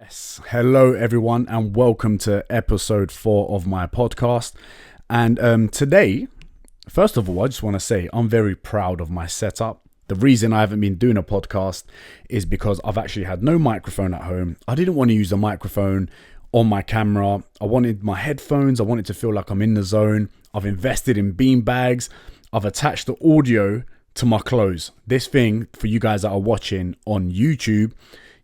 Yes. Hello, everyone, and welcome to episode 4 of my podcast. And today, first of all, I just want to say I'm very proud of my setup. The reason I haven't been doing a podcast is because I've actually had no microphone at home. I didn't want to use a microphone on my camera. I wanted my headphones. I wanted to feel like I'm in the zone. I've invested in bean bags. I've attached the audio to my clothes. This thing, for you guys that are watching on YouTube,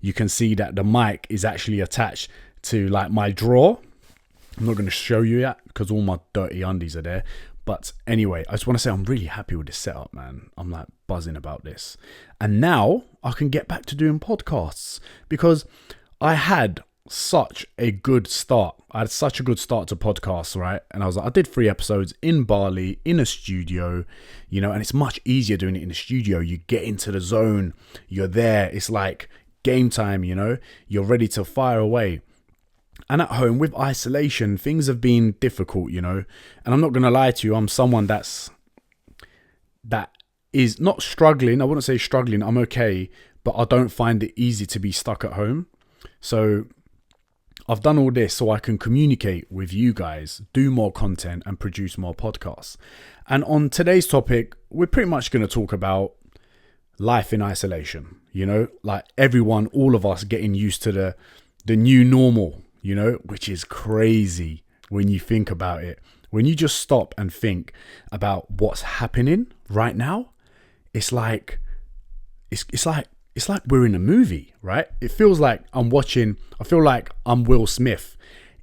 you can see that the mic is actually attached to like my drawer. I'm not going to show you yet because all my dirty undies are there. But anyway, I just want to say I'm really happy with this setup, man. I'm like buzzing about this. And now I can get back to doing podcasts because I had such a good start. I had such a good start to podcasts, right? And I was like, I did 3 episodes in Bali, in a studio, and it's much easier doing it in the studio. You get into the zone, you're there. It's like game time, you're ready to fire away. And at home with isolation, things have been difficult, and I'm not going to lie to you. I'm someone that is not struggling. I wouldn't say struggling. I'm okay, but I don't find it easy to be stuck at home. So I've done all this so I can communicate with you guys, do more content and produce more podcasts. And on today's topic, we're pretty much going to talk about life in isolation, like everyone, all of us getting used to the new normal, which is crazy when you think about it. When you just stop and think about what's happening right now, it's like we're in a movie, right? It feels like I feel like I'm Will Smith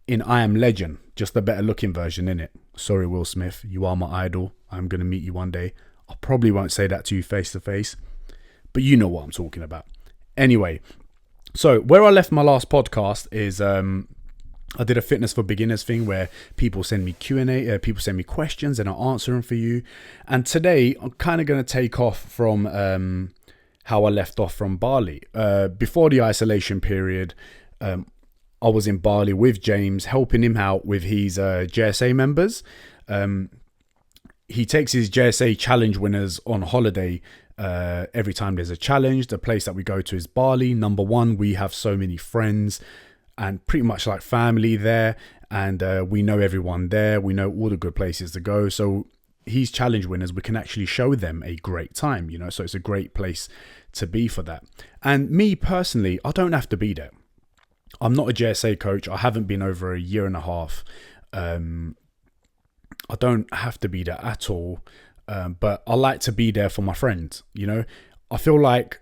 in I Am Legend, just a better looking version, innit? Sorry, Will Smith, you are my idol. I'm going to meet you one day. I probably won't say that to you face to face, but you know what I'm talking about. Anyway, so where I left my last podcast is I did a fitness for beginners thing where people send me Q&A, people send me questions and I answer them for you. And today I'm kind of going to take off from how I left off from Bali. Before the isolation period, I was in Bali with James, helping him out with his JSA members. He takes his JSA challenge winners on holiday every time there's a challenge. The place that we go to is Bali. Number one, we have so many friends and pretty much like family there, and we know everyone there. We know all the good places to go. So his challenge winners, we can actually show them a great time, so it's a great place to be for that. And me personally, I don't have to be there. I'm not a JSA coach. I haven't been over a year and a half. I don't have to be there at all. But I like to be there for my friends, I feel like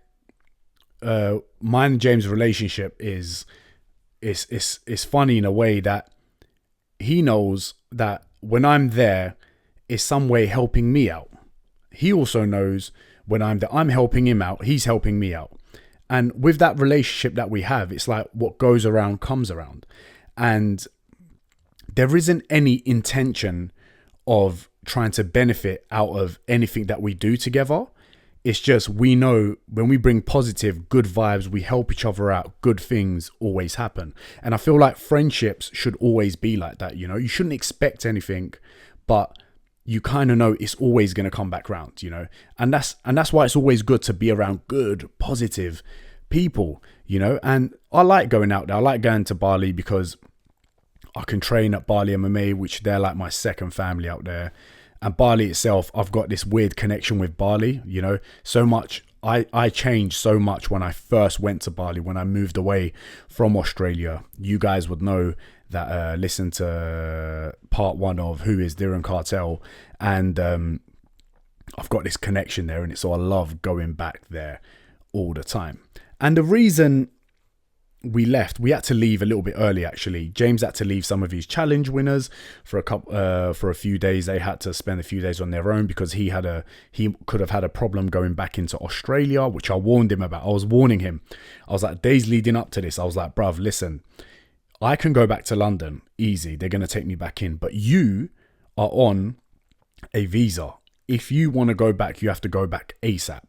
mine and James' relationship is funny in a way that he knows that when I'm there, is some way helping me out. He also knows when I'm there, I'm helping him out. He's helping me out. And with that relationship that we have, it's like what goes around comes around. And there isn't any intention of trying to benefit out of anything that we do together. It's just, we know when we bring positive, good vibes, we help each other out, good things always happen. And I feel like friendships should always be like that. You shouldn't expect anything, but you kind of know it's always going to come back round, and that's why it's always good to be around good, positive people, and I like going out there. I like going to Bali because I can train at Bali MMA, which they're like my second family out there. And Bali itself, I've got this weird connection with Bali, so much. I changed so much when I first went to Bali, when I moved away from Australia. You guys would know that, listen to part 1 of Who is Diren Kartal. And I've got this connection there, and so I love going back there all the time. And the reason we had to leave a little bit early, actually. James had to leave some of his challenge winners for a few days. They had to spend a few days on their own because he could have had a problem going back into Australia, which I warned him about. I was warning him. I was like, days leading up to this, I was like, bruv, listen, I can go back to London easy. They're going to take me back in, but you are on a visa. If you want to go back, you have to go back ASAP.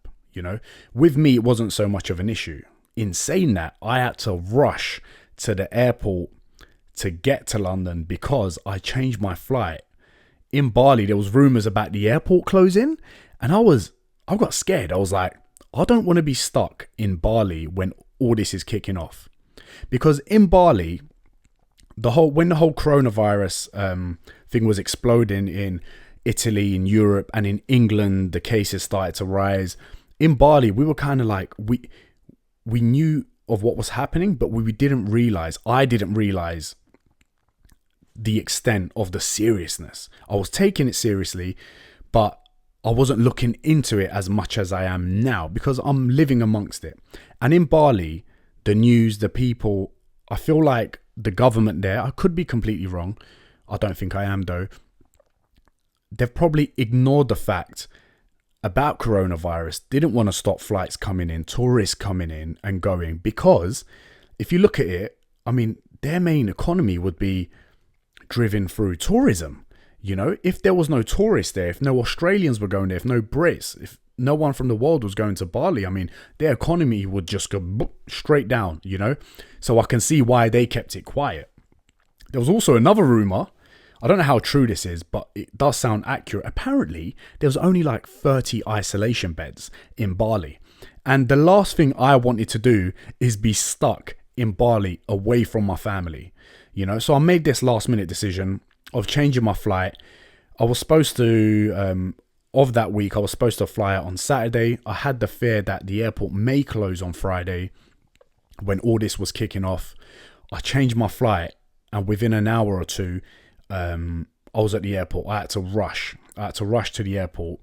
With me, it wasn't so much of an issue. In saying that, I had to rush to the airport to get to London because I changed my flight. In Bali, there was rumors about the airport closing, and I got scared. I was like, I don't want to be stuck in Bali when all this is kicking off. Because in Bali, when the whole coronavirus thing was exploding in Italy, in Europe, and in England, the cases started to rise. In Bali, we were kind of like, we knew of what was happening, but I didn't realize the extent of the seriousness. I was taking it seriously, but I wasn't looking into it as much as I am now because I'm living amongst it. And in Bali, the news, the people, I feel like the government there, I could be completely wrong. I don't think I am though. They've probably ignored the fact about coronavirus, didn't want to stop flights coming in, tourists coming in and going, because if you look at it, I mean, their main economy would be driven through tourism. You know, if there was no tourists there, if no Australians were going there, if no Brits, if no one from the world was going to Bali, I mean, their economy would just go straight down, you know? So I can see why they kept it quiet. There was also another rumor. I don't know how true this is, but it does sound accurate. Apparently, there was only like 30 isolation beds in Bali. And the last thing I wanted to do is be stuck in Bali away from my family, you know? So I made this last minute decision of changing my flight. I was supposed to, of that week, I was supposed to fly out on Saturday. I had the fear that the airport may close on Friday when all this was kicking off. I changed my flight, and within an hour or two, I was at the airport. I had to rush to the airport.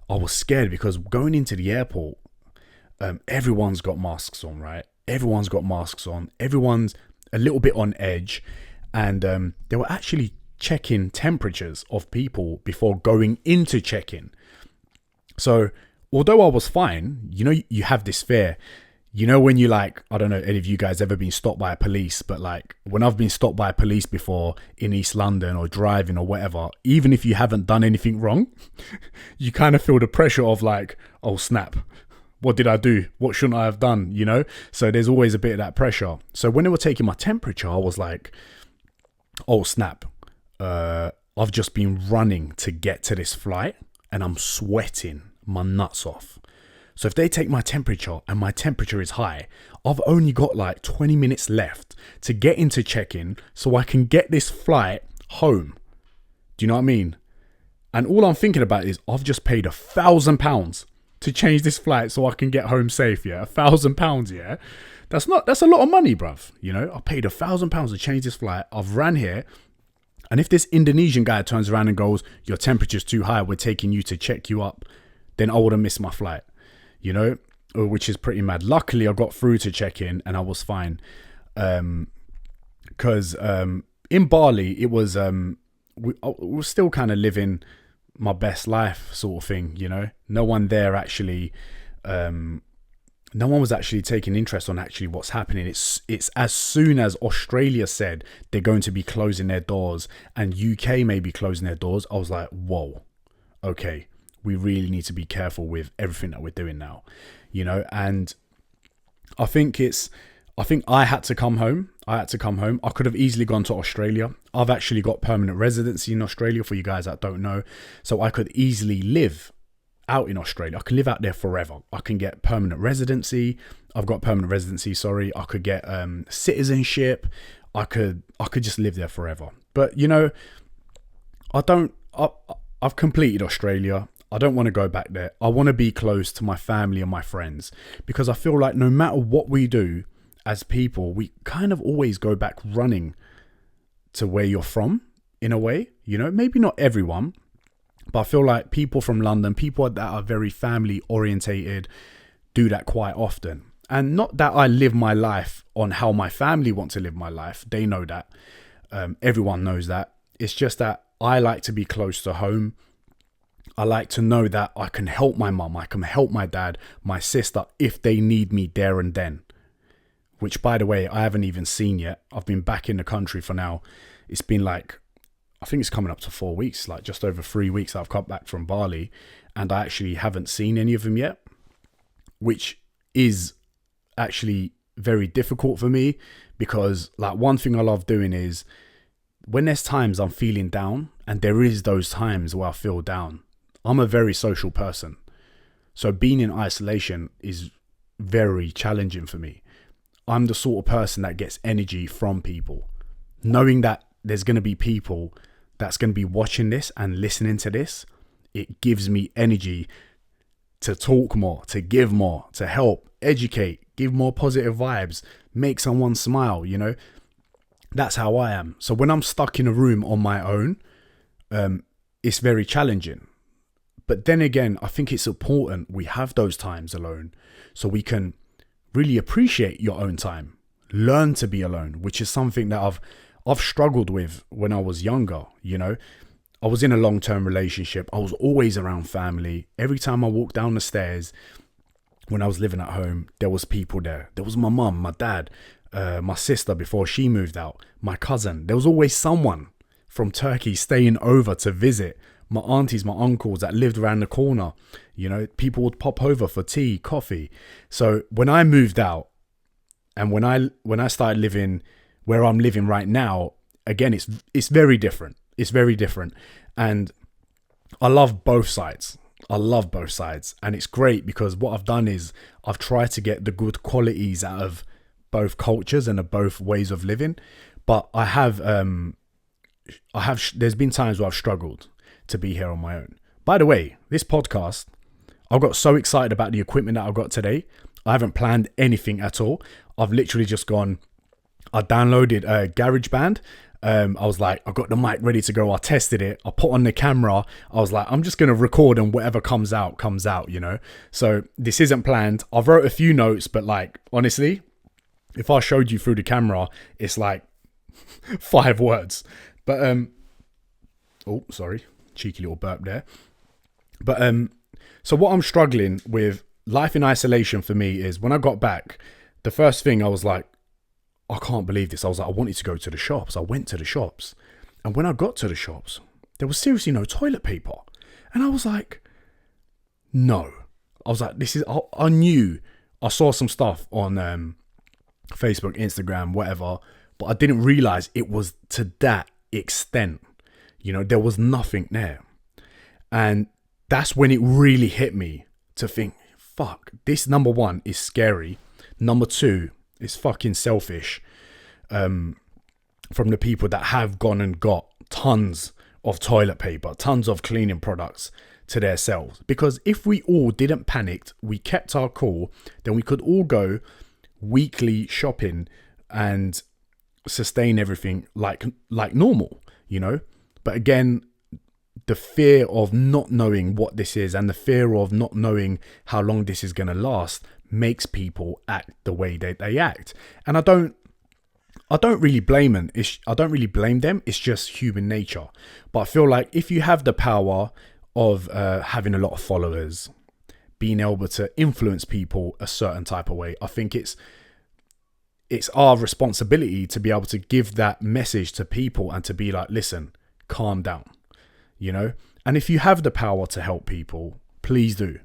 I was scared because going into the airport, everyone's got masks on, right? Everyone's got masks on. Everyone's a little bit on edge. And they were actually checking temperatures of people before going into check-in. So although I was fine, you know, you have this fear. You know, when you like, I don't know, any of you guys ever been stopped by a police, but like when I've been stopped by a police before in East London or driving or whatever, even if you haven't done anything wrong, you kind of feel the pressure of like, oh snap, what did I do? What shouldn't I have done? You know? So there's always a bit of that pressure. So when they were taking my temperature, I was like, oh snap. I've just been running to get to this flight and I'm sweating my nuts off. So if they take my temperature and my temperature is high, I've only got like 20 minutes left to get into check-in so I can get this flight home. Do you know what I mean? And all I'm thinking about is I've just paid £1,000 to change this flight so I can get home safe. Yeah, £1,000. Yeah, that's a lot of money, bruv. You know, I paid £1,000 to change this flight. I've ran here. And if this Indonesian guy turns around and goes, your temperature's too high, we're taking you to check you up, then I would have missed my flight, you know, which is pretty mad. Luckily, I got through to check in and I was fine. Because in Bali, it was, we were still kind of living my best life sort of thing, you know. No one there actually, no one was actually taking interest on actually what's happening. It's as soon as Australia said they're going to be closing their doors and UK may be closing their doors, I was like, whoa, okay, we really need to be careful with everything that we're doing now, you know. And I think I had to come home. I could have easily gone to Australia. I've actually got permanent residency in Australia, for you guys that don't know. So I could easily live out in Australia. I can live out there forever. I can get permanent residency. I've got permanent residency, sorry. I could get citizenship. I could just live there forever. But you know, I've completed Australia. I don't want to go back there. I want to be close to my family and my friends, because I feel like no matter what we do as people, we kind of always go back running to where you're from in a way, you know, maybe not everyone, but I feel like people from London, people that are very family orientated, do that quite often. And not that I live my life on how my family want to live my life. They know that. Everyone knows that. It's just that I like to be close to home. I like to know that I can help my mum, I can help my dad, my sister, if they need me there and then. Which, by the way, I haven't even seen yet. I've been back in the country for now. It's been like, I think it's coming up to 4 weeks, like just over 3 weeks I've come back from Bali, and I actually haven't seen any of them yet, which is actually very difficult for me, because like one thing I love doing is when there's times I'm feeling down, and there is those times where I feel down, I'm a very social person. So being in isolation is very challenging for me. I'm the sort of person that gets energy from people. Knowing that there's going to be people that's going to be watching this and listening to this, it gives me energy to talk more, to give more, to help, educate, give more positive vibes, make someone smile, you know. That's how I am. So when I'm stuck in a room on my own, it's very challenging. But then again, I think it's important we have those times alone so we can really appreciate your own time. Learn to be alone, which is something that I've struggled with when I was younger, you know. I was in a long-term relationship. I was always around family. Every time I walked down the stairs when I was living at home, there was people there. There was my mum, my dad, my sister before she moved out, my cousin. There was always someone from Turkey staying over to visit. My aunties, my uncles that lived around the corner, you know, people would pop over for tea, coffee. So when I moved out and when I started living where I'm living right now, again, it's very different. It's very different. And I love both sides. I love both sides. And it's great because what I've done is I've tried to get the good qualities out of both cultures and of both ways of living. But there's been times where I've struggled to be here on my own. By the way, this podcast, I got so excited about the equipment that I've got today. I haven't planned anything at all. I've literally just gone, I downloaded a GarageBand. I was like, I got the mic ready to go. I tested it. I put on the camera. I was like, I'm just going to record and whatever comes out, you know? So this isn't planned. I've wrote a few notes, but like, honestly, if I showed you through the camera, it's like 5 words. But, oh, sorry. Cheeky little burp there. But, so what I'm struggling with life in isolation for me is when I got back, the first thing I was like, I can't believe this. I was like, I wanted to go to the shops. I went to the shops. And when I got to the shops, there was seriously no toilet paper. And I was like, no. I was like, I knew I saw some stuff on Facebook, Instagram, whatever, but I didn't realize it was to that extent. You know, there was nothing there. And that's when it really hit me to think, fuck, this number one is scary. Number two, it's fucking selfish from the people that have gone and got tons of toilet paper, tons of cleaning products to themselves. Because if we all didn't panic, we kept our cool, then we could all go weekly shopping and sustain everything like normal, you know. But again, the fear of not knowing what this is and the fear of not knowing how long this is going to last makes people act the way that they act. And I don't really blame them. I don't really blame them. It's just human nature. But I feel like if you have the power of having a lot of followers, being able to influence people a certain type of way, I think it's our responsibility to be able to give that message to people and to be like, listen, calm down, you know. And if you have the power to help people, please do.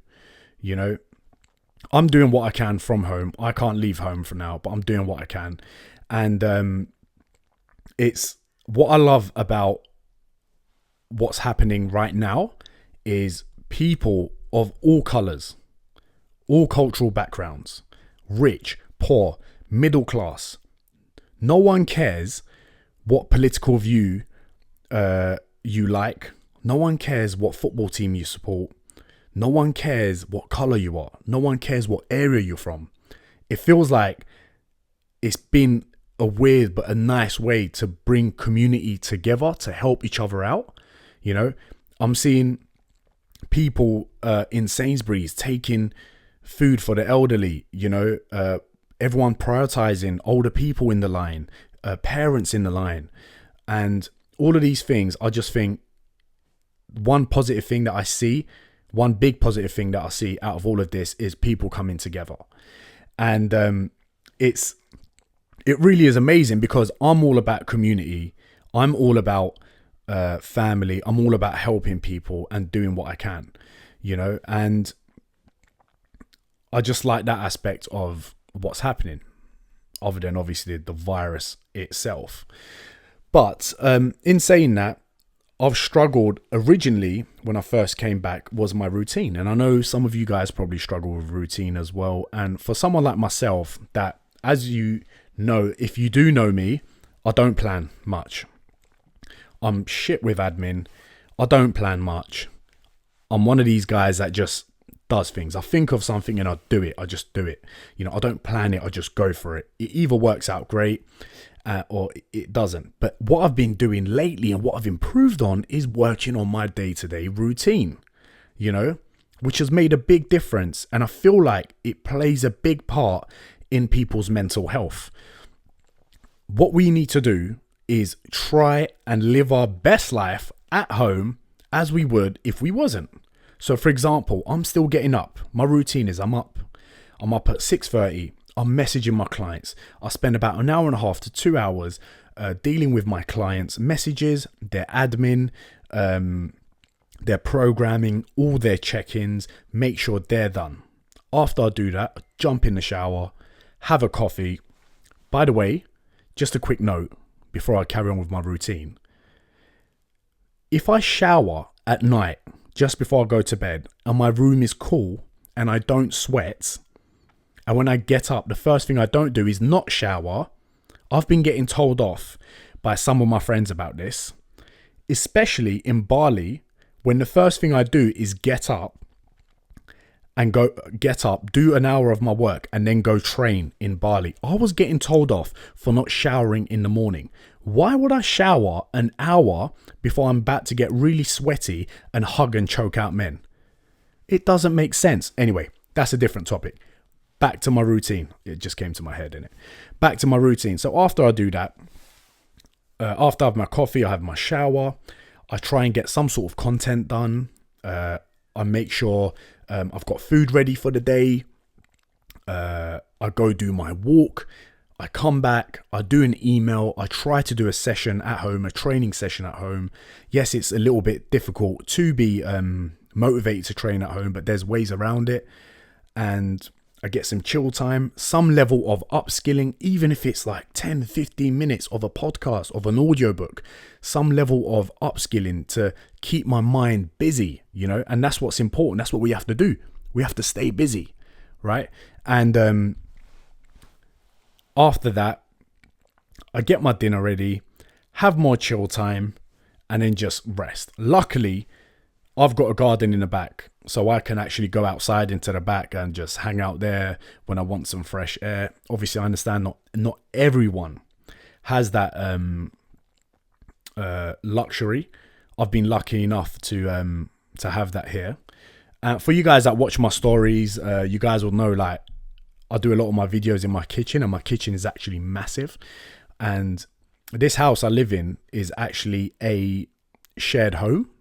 You know, I'm doing what I can from home. I can't leave home for now, but I'm doing what I can. And it's what I love about what's happening right now is people of all colors, all cultural backgrounds, rich, poor, middle class. No one cares what political view you like. No one cares what football team you support. No one cares what color you are. No one cares what area you're from. It feels like it's been a weird but a nice way to bring community together, to help each other out. You know, I'm seeing people in Sainsbury's taking food for the elderly, you know, everyone prioritizing older people in the line, parents in the line. And all of these things, I just think one positive thing that I see, one big positive thing that I see out of all of this is people coming together. And it really is amazing because I'm all about community. I'm all about family. I'm all about helping people and doing what I can, you know, and I just like that aspect of what's happening, other than obviously the virus itself. But in saying that, I've struggled originally when I first came back was my routine. And I know some of you guys probably struggle with routine as well. And for someone like myself that as you know, if you do know me, I don't plan much. I'm shit with admin. I don't plan much. I'm one of these guys that just does things. I think of something and I do it. I just do it. I don't plan it. I just go for it. It either works out great or it doesn't. But what I've been doing lately and what I've improved on is working on my day-to-day routine, which has made a big difference. And I feel like it plays a big part in people's mental health. What we need to do is try and live our best life at home as we would if we wasn't. So for example, I'm still getting up. My routine is I'm up at 6:30. I'm messaging my clients. I spend about an hour and a half to 2 hours dealing with my clients' messages, their admin, their programming, all their check-ins, make sure they're done. After I do that, I jump in the shower, have a coffee. By the way, just a quick note before I carry on with my routine. If I shower at night, just before I go to bed, and my room is cool and I don't sweat, and when I get up, the first thing I don't do is not shower. I've been getting told off by some of my friends about this, especially in Bali, when the first thing I do is get up, do an hour of my work and then go train in Bali. I was getting told off for not showering in the morning. Why would I shower an hour before I'm about to get really sweaty and hug and choke out men? It doesn't make sense. Anyway, that's a different topic. Back to my routine. It just came to my head, innit? Back to my routine. So after I do that, after I have my coffee, I have my shower. I try and get some sort of content done. I make sure I've got food ready for the day. I go do my walk. I come back. I do an email. I try to do a session at home, a training session at home. Yes, it's a little bit difficult to be motivated to train at home, but there's ways around it. And I get some chill time, some level of upskilling, even if it's like 10, 15 minutes of a podcast, of an audiobook, some level of upskilling to keep my mind busy, and that's what's important. That's what we have to do. We have to stay busy, right? And after that, I get my dinner ready, have more chill time, and then just rest. Luckily, I've got a garden in the back, so I can actually go outside into the back and just hang out there when I want some fresh air. Obviously, I understand not everyone has that luxury. I've been lucky enough to have that here. For you guys that watch my stories, you guys will know, like, I do a lot of my videos in my kitchen, and my kitchen is actually massive. And this house I live in is actually a shared home.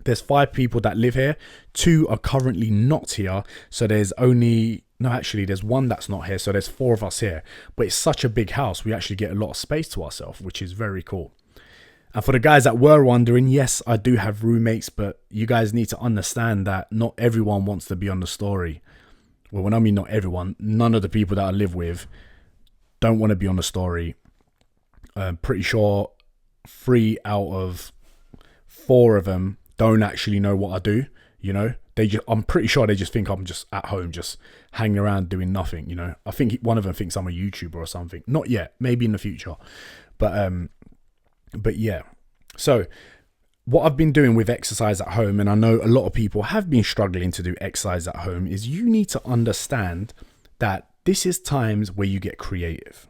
There's 5 people that live here. 2 are currently not here. So there's one that's not here. So there's 4 of us here. But it's such a big house. We actually get a lot of space to ourselves, which is very cool. And for the guys that were wondering, yes, I do have roommates, but you guys need to understand that not everyone wants to be on the story. Well, when I mean not everyone, none of the people that I live with don't want to be on the story. I'm pretty sure 3 out of 4 of them don't actually know what I do. I'm pretty sure they just think I'm just at home, just hanging around doing nothing. I think one of them thinks I'm a YouTuber or something. Not yet, maybe in the future. But yeah. So what I've been doing with exercise at home, and I know a lot of people have been struggling to do exercise at home, is you need to understand that this is times where you get creative.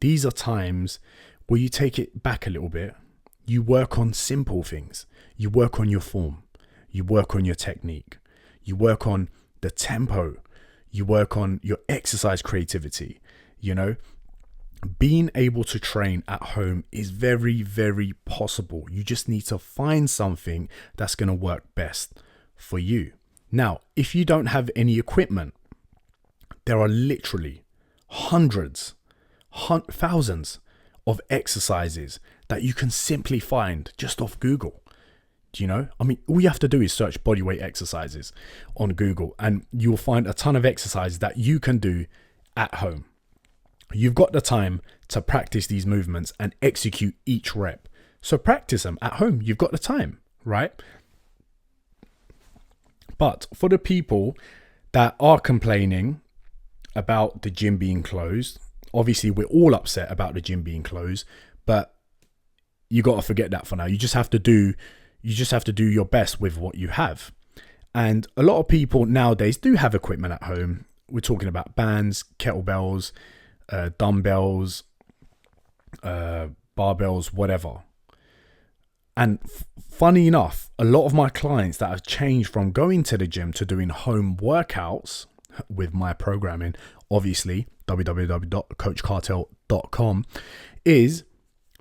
These are times where you take it back a little bit. You work on simple things. You work on your form. You work on your technique. You work on the tempo. You work on your exercise creativity. Being able to train at home is very, very possible. You just need to find something that's going to work best for you. Now, if you don't have any equipment, there are literally hundreds, thousands of exercises that you can simply find just off Google. All you have to do is search bodyweight exercises on Google, and you'll find a ton of exercises that you can do at home. You've got the time to practice these movements and execute each rep. So practice them at home. You've got the time, right? But for the people that are complaining about the gym being closed, Obviously, we're all upset about the gym being closed, but you got to forget that for now. You just have to do your best with what you have. And a lot of people nowadays do have equipment at home. We're talking about bands, kettlebells, dumbbells, barbells, whatever. And funny enough, a lot of my clients that have changed from going to the gym to doing home workouts with my programming, obviously www.coachcartel.com, is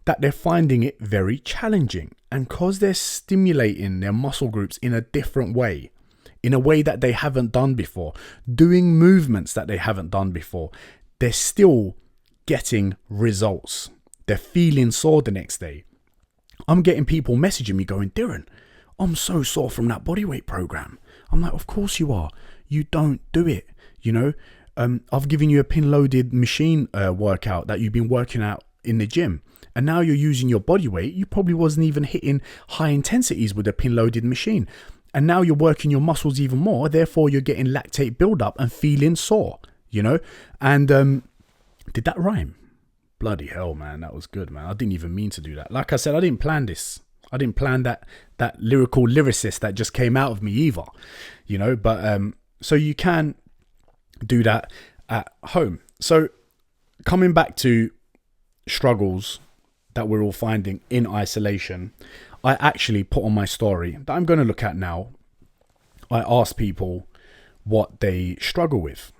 that they're finding it very challenging. And because they're stimulating their muscle groups in a different way, in a way that they haven't done before, doing movements that they haven't done before, they're still getting results. They're feeling sore the next day. I'm getting people messaging me going, Diren, I'm so sore from that bodyweight program. I'm like, of course you are. You don't do it. I've given you a pin loaded machine workout that you've been working out in the gym. And now you're using your body weight. You probably wasn't even hitting high intensities with a pin loaded machine. And now you're working your muscles even more. Therefore, you're getting lactate buildup and feeling sore, And did that rhyme? Bloody hell, man. That was good, man. I didn't even mean to do that. Like I said, I didn't plan this. I didn't plan that lyrical lyricist that just came out of me either, But so you can do that at home. So coming back to struggles that we're all finding in isolation, I actually put on my story that I'm going to look at now. I asked people what they struggle with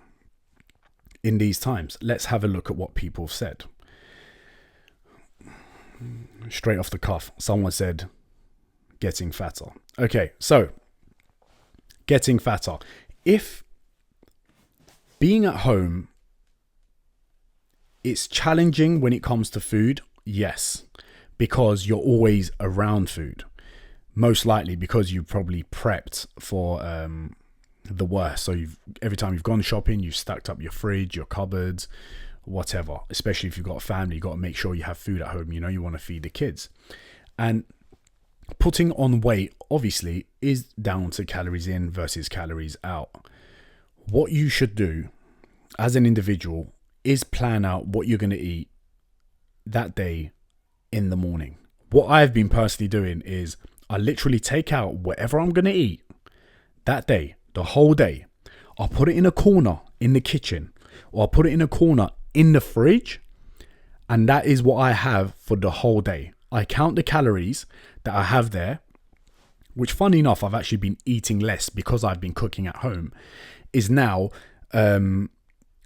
in these times. Let's have a look at what people have said. Straight off the cuff, someone said getting fatter. Okay, so getting fatter. If being at home, it's challenging when it comes to food, yes, because you're always around food. Most likely because you probably prepped for the worst. So every time you've gone shopping, you've stacked up your fridge, your cupboards, whatever. Especially if you've got a family, you've got to make sure you have food at home. You want to feed the kids. And putting on weight, obviously, is down to calories in versus calories out. What you should do as an individual is plan out what you're going to eat that day in the morning. What I've been personally doing is I literally take out whatever I'm going to eat that day, the whole day. I'll put it in a corner in the kitchen, or I'll put it in a corner in the fridge. And that is what I have for the whole day. I count the calories that I have there, which funny enough, I've actually been eating less because I've been cooking at home, is now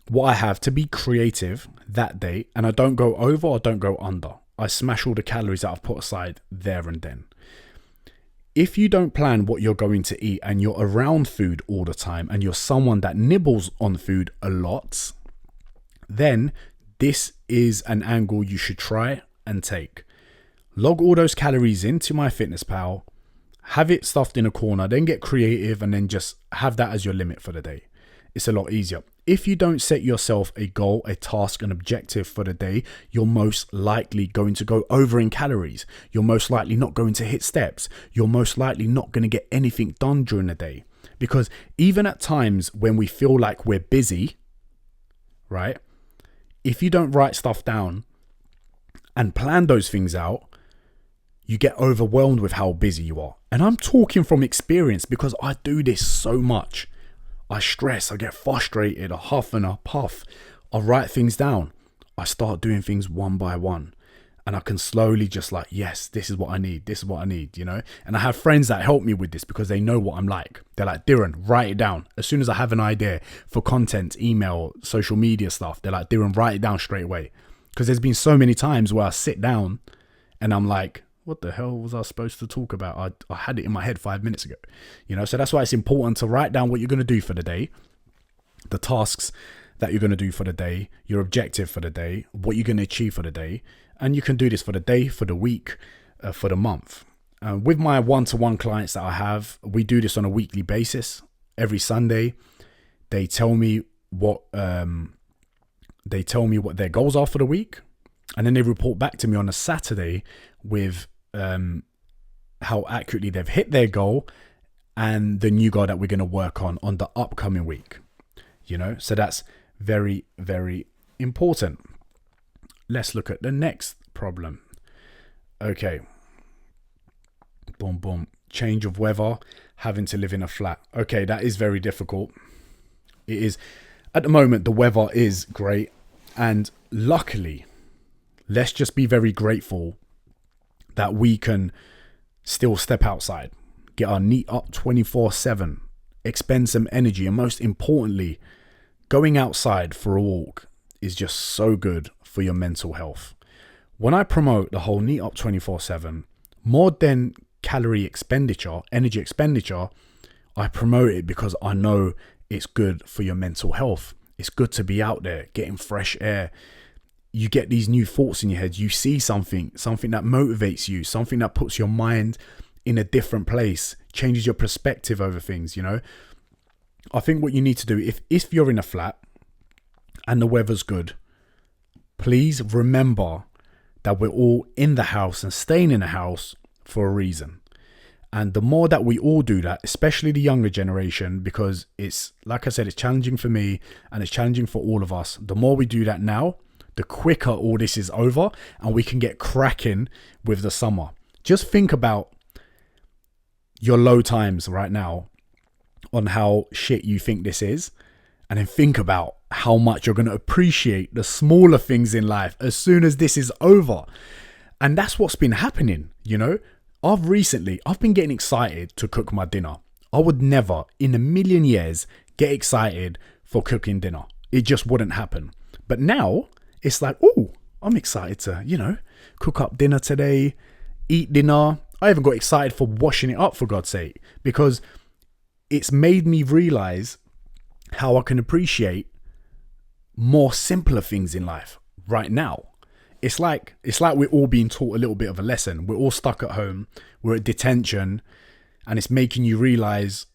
what I have to be creative that day. And I don't go over or don't go under. I smash all the calories that I've put aside there and then. If you don't plan what you're going to eat and you're around food all the time and you're someone that nibbles on food a lot, then this is an angle you should try and take. Log all those calories into MyFitnessPal, have it stuffed in a corner, then get creative and then just have that as your limit for the day. It's a lot easier. If you don't set yourself a goal, a task, an objective for the day, you're most likely going to go over in calories. You're most likely not going to hit steps. You're most likely not going to get anything done during the day. Because even at times when we feel like we're busy, right? If you don't write stuff down and plan those things out, you get overwhelmed with how busy you are. And I'm talking from experience because I do this so much. I stress, I get frustrated, I huff and I puff. I write things down. I start doing things one by one. And I can slowly just like, yes, this is what I need. This is what I need, And I have friends that help me with this because they know what I'm like. They're like, Diren, write it down. As soon as I have an idea for content, email, social media stuff, they're like, Diren, write it down straight away. Because there's been so many times where I sit down and I'm like, what the hell was I supposed to talk about? I had it in my head 5 minutes ago, So that's why it's important to write down what you're going to do for the day, the tasks that you're going to do for the day, your objective for the day, what you're going to achieve for the day. And you can do this for the day, for the week, for the month. With my one-to-one clients that I have, we do this on a weekly basis. Every Sunday, they tell me what their goals are for the week, and then they report back to me on a Saturday with how accurately they've hit their goal and the new goal that we're going to work on the upcoming week. So that's very, very important. let's look at the next problem. Okay. Boom, boom. Change of weather, having to live in a flat. Okay, that is very difficult. It is. At the moment, the weather is great. And luckily, let's just be very grateful that we can still step outside, get our neat up 24/7, expend some energy. And most importantly, going outside for a walk is just so good for your mental health. When I promote the whole neat up 24/7, more than calorie expenditure, energy expenditure, I promote it because I know it's good for your mental health. It's good to be out there, getting fresh air. You get these new thoughts in your head. You see something that motivates you, something that puts your mind in a different place, changes your perspective over things, you know. I think what you need to do, if you're in a flat and the weather's good, please remember that we're all in the house and staying in the house for a reason. And the more that we all do that, especially the younger generation, because it's, like I said, it's challenging for me and it's challenging for all of us. The more we do that now, the quicker all this is over and we can get cracking with the summer. Just think about your low times right now on how shit you think this is. And then think about how much you're going to appreciate the smaller things in life as soon as this is over. And that's what's been happening, you know. I've been getting excited to cook my dinner. I would never in a million years get excited for cooking dinner. It just wouldn't happen. But now it's like, oh, I'm excited to, you know, cook up dinner today, eat dinner. I even got excited for washing it up, for God's sake, because it's made me realize how I can appreciate more simpler things in life right now. It's like we're all being taught a little bit of a lesson. We're all stuck at home. We're at detention, and it's making you realize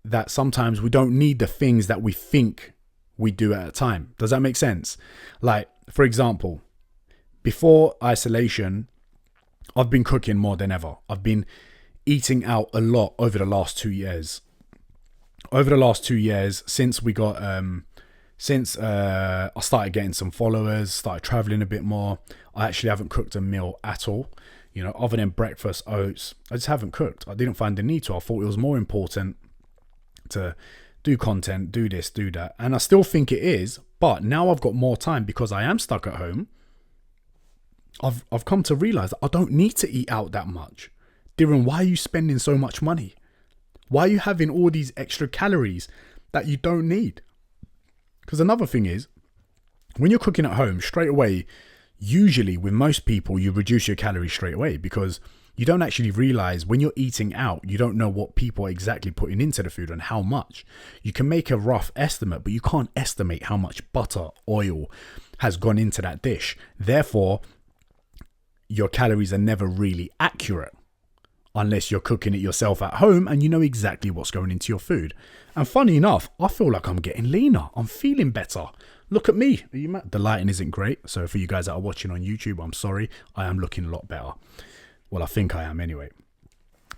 that sometimes we don't need the things that we think we do at a time. Does that make sense? Like, for example, before isolation, I've been cooking more than ever. I've been eating out a lot over the last 2 years. Since we got I started getting some followers, started traveling a bit more, I actually haven't cooked a meal at all, you know, other than breakfast, oats. I just haven't cooked. I didn't find the need to. I thought it was more important to do content, do this, do that. And I still think it is, but now I've got more time because I am stuck at home. I've come to realize that I don't need to eat out that much. Diren, why are you spending so much money? Why are you having all these extra calories that you don't need? Because another thing is, when you're cooking at home, straight away, usually with most people, you reduce your calories straight away because you don't actually realize when you're eating out, you don't know what people are exactly putting into the food and how much. You can make a rough estimate, but you can't estimate how much butter, oil has gone into that dish. Therefore, your calories are never really accurate unless you're cooking it yourself at home and you know exactly what's going into your food. And funny enough, I feel like I'm getting leaner. I'm feeling better. Look at me. Are you mad? The lighting isn't great. So for you guys that are watching on YouTube, I'm sorry. I am looking a lot better. Well, I think I am anyway.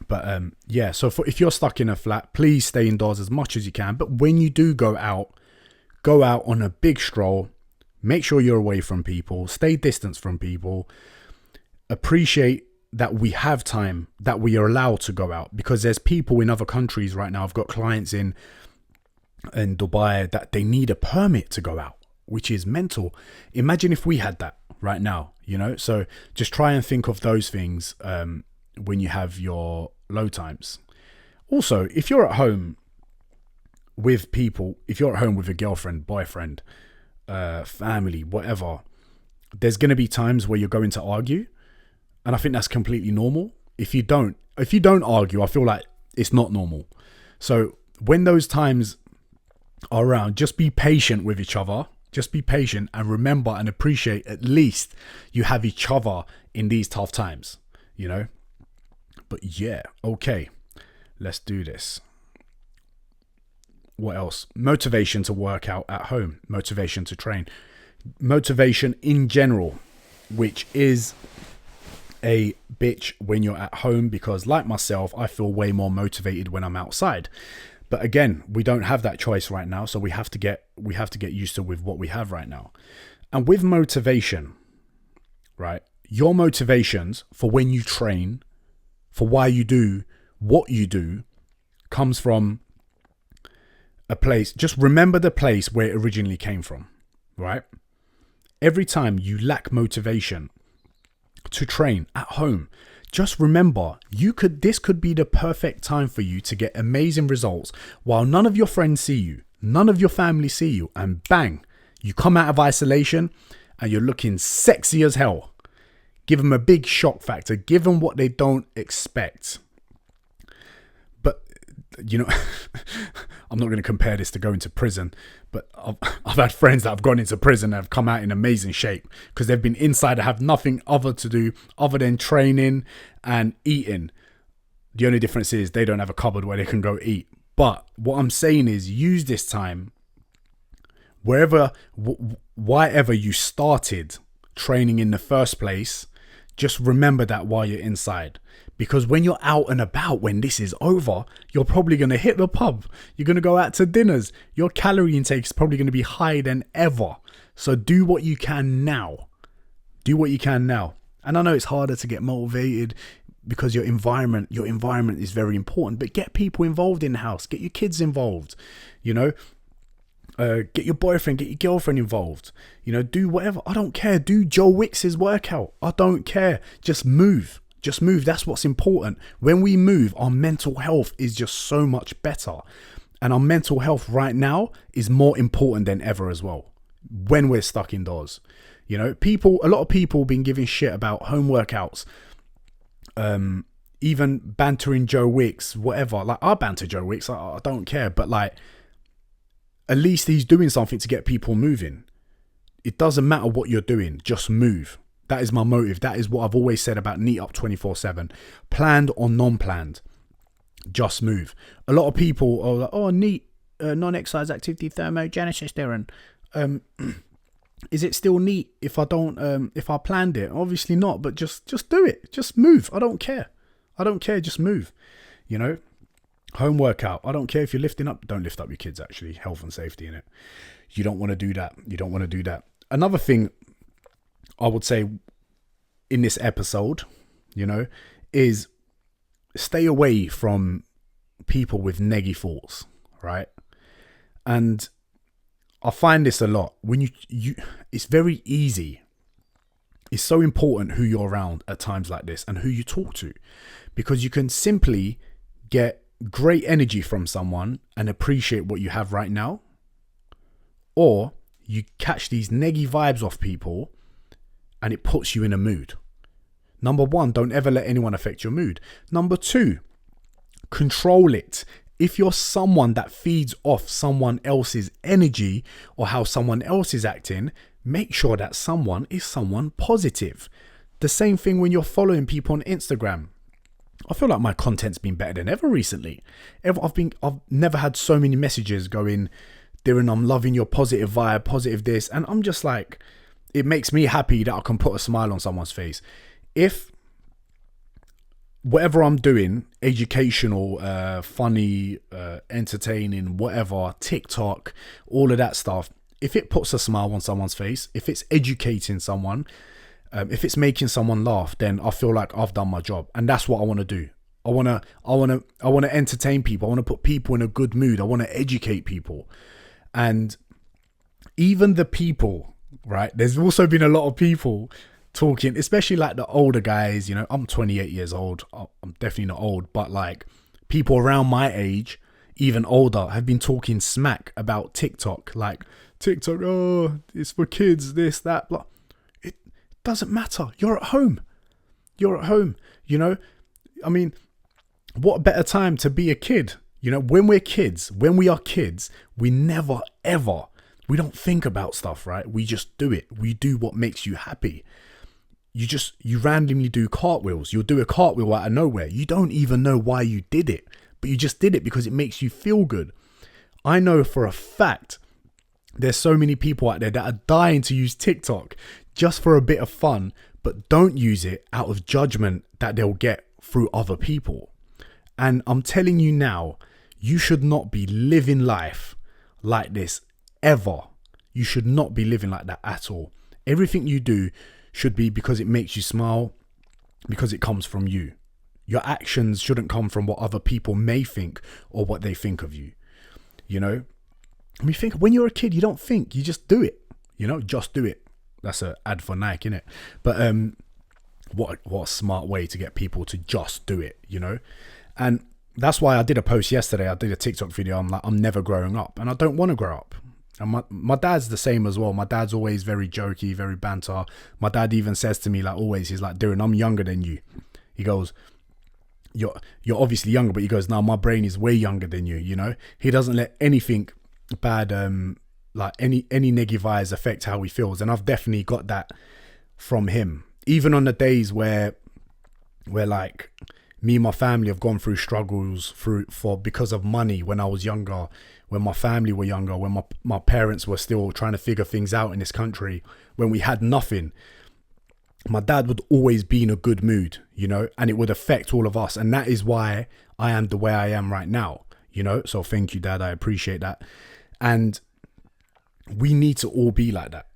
But yeah, so if you're stuck in a flat, please stay indoors as much as you can. But when you do go out on a big stroll. Make sure you're away from people. Stay distant from people. Appreciate that we have time, that we are allowed to go out, because there's people in other countries right now. I've got clients in Dubai that they need a permit to go out, which is mental. Imagine if we had that right now, you know. So just try and think of those things when you have your low times. Also, if you're at home with people, if you're at home with a girlfriend, boyfriend, family, whatever, there's going to be times where you're going to argue. And I think that's completely normal. If you don't argue, I feel like it's not normal. So when those times are around, just be patient with each other. Just be patient and remember and appreciate at least you have each other in these tough times, you know? But yeah, okay, let's do this. What else? Motivation to work out at home, motivation to train, motivation in general, which is a bitch when you're at home, because like myself, I feel way more motivated when I'm outside. But again, we don't have that choice right now, so we have to get used to with what we have right now. And with motivation, right? Your motivations for when you train, for why you do what you do, comes from a place. Just remember the place where it originally came from, right? Every time you lack motivation to train at home, just remember this could be the perfect time for you to get amazing results while none of your friends see you, none of your family see you, and bang, you come out of isolation and you're looking sexy as hell. Give them a big shock factor, give them what they don't expect. But, you know, I'm not going to compare this to going to prison, but I've had friends that have gone into prison and have come out in amazing shape because they've been inside and have nothing other to do other than training and eating. The only difference is they don't have a cupboard where they can go eat. But what I'm saying is use this time wherever, wherever you started training in the first place. Just remember that while you're inside, because when you're out and about, when this is over, you're probably going to hit the pub. You're going to go out to dinners. Your calorie intake is probably going to be higher than ever. So do what you can now. Do what you can now. And I know it's harder to get motivated because your environment is very important, but get people involved in the house. Get your kids involved, you know. Get your boyfriend, get your girlfriend involved. You know, do whatever. I don't care. Do Joe Wicks's workout. I don't care. Just move. Just move. That's what's important. When we move, our mental health is just so much better. And our mental health right now is more important than ever as well. When we're stuck indoors. You know, a lot of people have been giving shit about home workouts. Even bantering Joe Wicks, whatever. Like, I banter Joe Wicks. I don't care. But like, at least he's doing something to get people moving. It doesn't matter what you're doing, just move. That is my motive. That is what I've always said about Neat Up 24/7. Planned or non-planned, just move. A lot of people are like, oh, neat, non-exercise activity thermogenesis, Diren. Is it still neat if I don't, if I planned it? Obviously not, but just do it. Just move. I don't care. Just move, you know. Home workout. I don't care if you're lifting up. Don't lift up your kids, actually. Health and safety in it. You don't want to do that. Another thing I would say in this episode, you know, is stay away from people with neggy thoughts, right? And I find this a lot. When you it's very easy. It's so important who you're around at times like this and who you talk to, because you can simply get great energy from someone and appreciate what you have right now, or you catch these neggy vibes off people and it puts you in a mood. Number one, don't ever let anyone affect your mood. Number two, control it. If you're someone that feeds off someone else's energy or how someone else is acting, make sure that someone is someone positive. The same thing when you're following people on Instagram. I feel like my content's been better than ever recently. I've never had so many messages going, Diren, I'm loving your positive vibe, positive this. And I'm just like, it makes me happy that I can put a smile on someone's face. If whatever I'm doing, educational, funny, entertaining, whatever, TikTok, all of that stuff, if it puts a smile on someone's face, if it's educating someone, if it's making someone laugh, then I feel like I've done my job. And that's what I want to do. I want to entertain people. I want to put people in a good mood. I want to educate people. And even the people, right? There's also been a lot of people talking, especially like the older guys, you know, I'm 28 years old. I'm definitely not old, but like people around my age, even older, have been talking smack about TikTok. Like, TikTok, oh, it's for kids, this, that, blah. Doesn't matter. You're at home. You know, I mean, what better time to be a kid? You know, when we are kids, we never, ever, we don't think about stuff, right? We just do it. We do what makes you happy. You randomly do cartwheels. You'll do a cartwheel out of nowhere. You don't even know why you did it, but you just did it because it makes you feel good. I know for a fact there's so many people out there that are dying to use TikTok just for a bit of fun, but don't use it out of judgment that they'll get through other people. And I'm telling you now, you should not be living life like this ever. You should not be living like that at all. Everything you do should be because it makes you smile, because it comes from you. Your actions shouldn't come from what other people may think or what they think of you. You know, I mean, think when you're a kid, you don't think, you just do it. You know, just do it. That's an ad for Nike, innit? But what a smart way to get people to just do it, you know? And that's why I did a post yesterday. I did a TikTok video. I'm like, I'm never growing up, and I don't want to grow up. And my dad's the same as well. My dad's always very jokey, very banter. My dad even says to me, like, always, he's like, Diren, I'm younger than you. He goes, you're obviously younger, but he goes, no, my brain is way younger than you, you know? He doesn't let anything bad, like any negative vibes affect how he feels. And I've definitely got that from him. Even on the days where like me and my family have gone through struggles because of money when I was younger, when my family were younger, when my parents were still trying to figure things out in this country, when we had nothing, my dad would always be in a good mood, you know, and it would affect all of us. And that is why I am the way I am right now, you know. So thank you, Dad. I appreciate that. And we need to all be like that.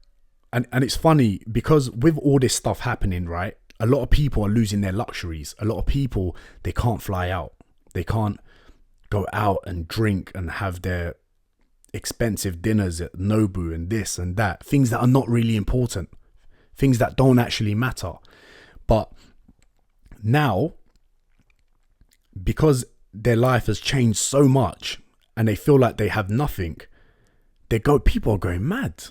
And it's funny because with all this stuff happening, right, a lot of people are losing their luxuries. A lot of people, they can't fly out. They can't go out and drink and have their expensive dinners at Nobu and this and that. Things that are not really important. Things that don't actually matter. But now, because their life has changed so much and they feel like they have nothing, people are going mad.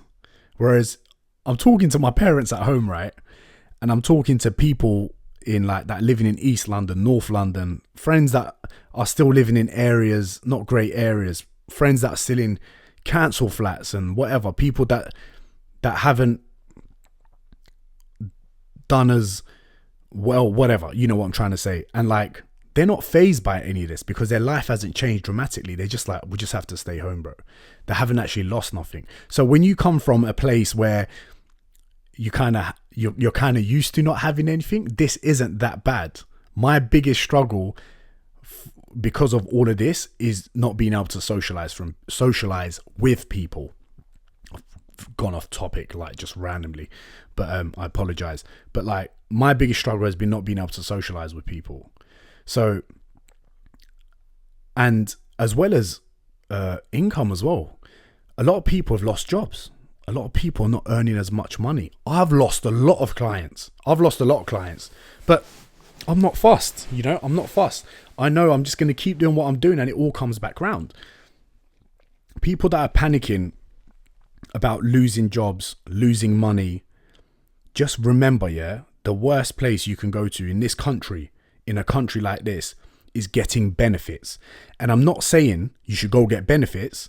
Whereas I'm talking to my parents at home, right? And I'm talking to people in like that living in East London, North London, friends that are still living in areas, not great areas, friends that are still in council flats and whatever, people that haven't done as well, whatever, you know what I'm trying to say. And like, they're not fazed by any of this because their life hasn't changed dramatically. They're just like, we just have to stay home, bro. They haven't actually lost nothing. So when you come from a place where you're kind of used to not having anything, this isn't that bad. My biggest struggle because of all of this is not being able to socialize with people. I've gone off topic, like just randomly, but I apologize. But like my biggest struggle has been not being able to socialize with people. So, and as well as income as well, a lot of people have lost jobs. A lot of people are not earning as much money. I've lost a lot of clients. But I'm not fussed, you know, I'm not fussed. I know I'm just going to keep doing what I'm doing and it all comes back round. People that are panicking about losing jobs, losing money, just remember, yeah, the worst place you can go to in this country, in a country like this, is getting benefits. And I'm not saying you should go get benefits,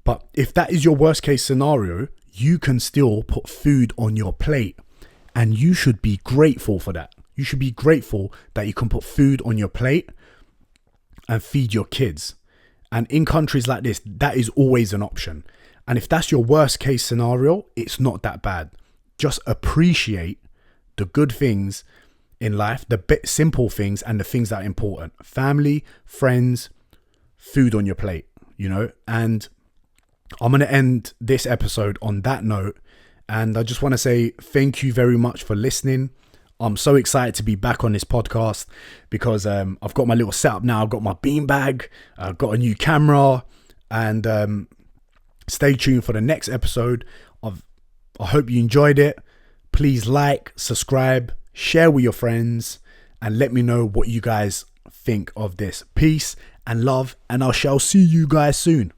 but if that is your worst case scenario, you can still put food on your plate, and you should be grateful for that. You should be grateful that you can put food on your plate and feed your kids. And in countries like this, that is always an option. And if that's your worst case scenario, it's not that bad. Just appreciate the good things in life, the simple things and the things that are important. Family, friends, food on your plate, you know. And I'm going to end this episode on that note. And I just want to say thank you very much for listening. I'm so excited to be back on this podcast because I've got my little setup now. I've got my beanbag, I've got a new camera, and stay tuned for the next episode. I hope you enjoyed it. Please like, subscribe, share with your friends, and let me know what you guys think of this. Peace and love, and I shall see you guys soon.